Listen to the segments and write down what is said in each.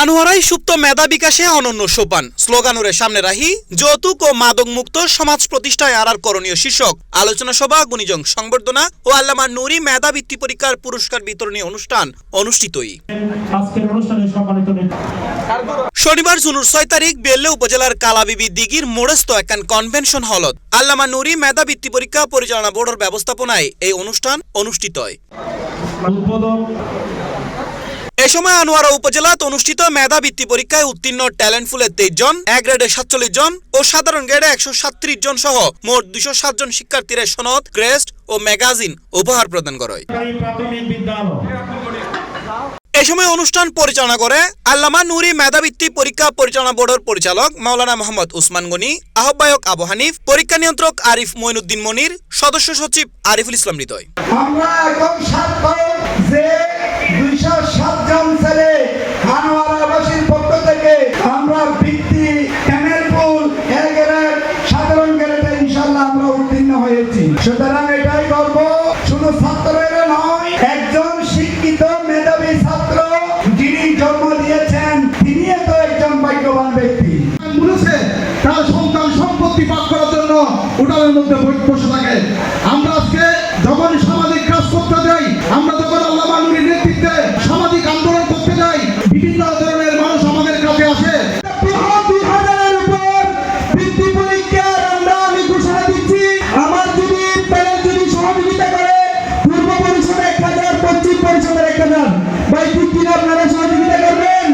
আনোয়ারাই সুপ্ত মেধা বিকাশে অনন্য সোপান স্লোগানুরে সামনে রাহি যৌতুক ও মাদক মুক্ত সমাজ প্রতিষ্ঠায় আরার করণীয় শীর্ষক আলোচনা সভা গুণীজন সংবর্ধনা ও আল্লামা নুরি মেধা বৃত্তি পরীক্ষার পুরস্কার বিতরণী অনুষ্ঠান অনুষ্ঠিতই। শনিবার জুনের 6 তারিখ বেল্লে উপজেলার কালাবিবি দিঘির মোড়স্থ একখান কনভেনশন হলত আল্লামা নুরি মেধা বৃত্তি পরীক্ষা পরিচালনা বোর্ডের ব্যবস্থাপনায় এই অনুষ্ঠান অনুষ্ঠিত হয়। এ সময় আনোয়ারা উপজেলাত অনুষ্ঠিত মেধা বৃত্তি পরীক্ষায় উত্তীর্ণ ট্যালেন্টফুলের 23 জন, এ গ্রেডে 47 জন ও সাধারণ গ্রেডে 137 জন সহ মোট 207 জন শিক্ষার্থীর সনদ, ক্রেস্ট ও ম্যাগাজিন উপহার প্রদান করা হয়। এ সময় অনুষ্ঠান পরিচালনা করে আল্লামা নুরি মেধাবৃত্তি পরীক্ষা পরিচালনা বোর্ডের পরিচালক মাওলানা মোহাম্মদ উসমান গনি, আহ্বায়ক আবু হানিফ, পরীক্ষা নিয়ন্ত্রক আরিফ মঈনুদ্দিন মনির, সদস্য সচিব আরিফুল ইসলাম হৃদয়। আমরা এখন যে 207 জন ছেলে আনোয়ারাবাসীর পক্ষ থেকে আমরা বৃত্তি ট্যালেন্টফুল এ গ্রেড সাধারণ গ্রেডে ইনশাআল্লাহ আমরা উত্তীর্ণ হয়েছি। সুতরাং এটাই গর্ব, শুধু ছাত্ররা নয়, একজন শিক্ষিত মেধাবী ছাত্র যিনি জন্ম দিয়েছেন তিনি তো একজন ভাগ্যবান ব্যক্তি। বলেছে তার সন্তান সম্পত্তি পাঠ করার জন্য উঠানের মধ্যে বসে থাকে। আমরা আজকে যখন সামাজিক কাজ করতে যাই, আমরা যখন আল্লামা নুরির নেতৃত্বে সামাজিক আন্দোলন করতে যাই, বিভিন্ন ধরনের মানুষ আমাদের কাছে আসে। 2000-এর উপর বৃত্তি পরীক্ষার আমি ঘোষণা দিচ্ছি, আমার যদি প্যানেল যদি সহযোগিতা করে পূর্ব পরিষদ 1000, পশ্চিম পরিষদ 1000, ভাই ঠিক কিনা আপনারা সহযোগিতা করবেন।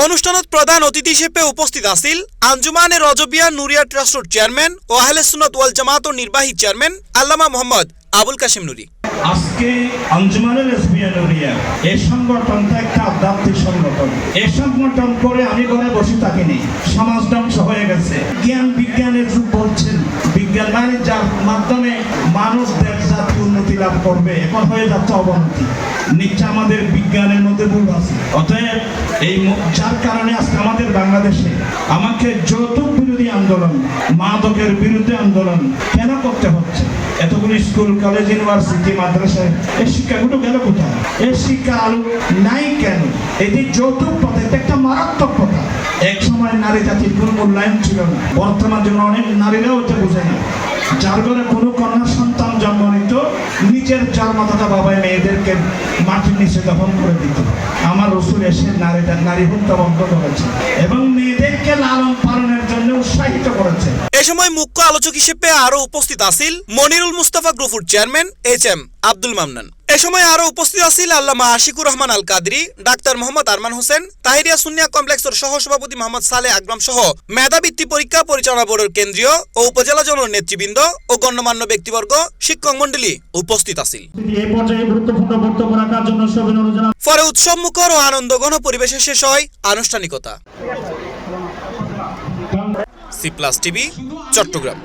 অনুষ্ঠানত প্রধান অতিথি হিসেবে উপস্থিত আছিল আঞ্জুমানে রজবিয়া নুরিয়া ট্রাস্টের চেয়ারম্যান ও আহলে সুন্নাত ওয়াল জামাতের নির্বাহী চেয়ারম্যান আল্লামা মোহাম্মদ আবুল কাশেম নুরি। আজকে আঞ্জুমানে রজবিয়া নুরিয়া এই সংগঠনটা একটা আধ্যাত্মিক সংগঠন। এই সংগঠন করে আমি ঘরে বসে থাকিনি, সমাজ ধ্বংস হয়ে গেছে। জ্ঞান বিজ্ঞানের যুগ বলছেন, বিজ্ঞান মানে যার মাধ্যমে মানুষ দেশ জাতি উন্নতি লাভ করবে, এখন হয়ে যাচ্ছে অবনতি। নিশ্চয় আমাদের বিজ্ঞানের মধ্যে ভুল আছে। অতএব এই যার কারণে আজকে আমাদের বাংলাদেশে আমাকে যৌতুক বিরোধী আন্দোলন, মাদকের বিরুদ্ধে আন্দোলন কেন করতে হচ্ছে? এতগুলো স্কুল, কলেজ, ইউনিভার্সিটি, মাদ্রাসায় এই শিক্ষাগুলো গেল কোথায়? এই শিক্ষা আলো নাই কেন? এটি যৌতুক পথে একটা মারাত্মক কথা। এক সময় নারী জাতির কোনো মূল্যায়ন ছিল না, বর্তমান জন্য অনেক নারীরাও এটা বোঝে না। যার ঘরে কোনো কন্যা সন্তান জন্ম নিত, নিচের চার মাথাটা বাবাই মেয়েদেরকে মাটির নিচে দফন করে দিত। আমার রসুল এসে নারী হত্যা বন্ধ করেছে এবং মেয়েদেরকে লালন পালনের জন্য উৎসাহিত করেছে। এ সময় মুখ্য আলোচক হিসেবে আরো উপস্থিত আছিল মনিরুল মুস্তাফা গ্রুপের চেয়ারম্যান HM আব্দুল মান্নান। এ সময় আরো উপস্থিত আছিল আল্লামা আশিকুর রহমান আল কাদরি, ডাক্তার মোহাম্মদ আরমান হোসেন, তাহিরিয়া সুন্নিয়া কমপ্লেক্সের সহসভাপতি মোহাম্মদ সালেহ আকরাম সহ মেধাবৃত্তি পরীক্ষা পরিচালনা বোর্ডের কেন্দ্রীয় ও উপজেলা জনর নেতৃবৃন্দ ও গণ্যমান্য ব্যক্তিবর্গ, শিক্ষক মন্ডলী উপস্থিত আছিল। পরে উৎসব মুখর ও আনন্দঘন পরিবেশে শেষ হয় আনুষ্ঠানিকতা। C+ TV, Chittagong.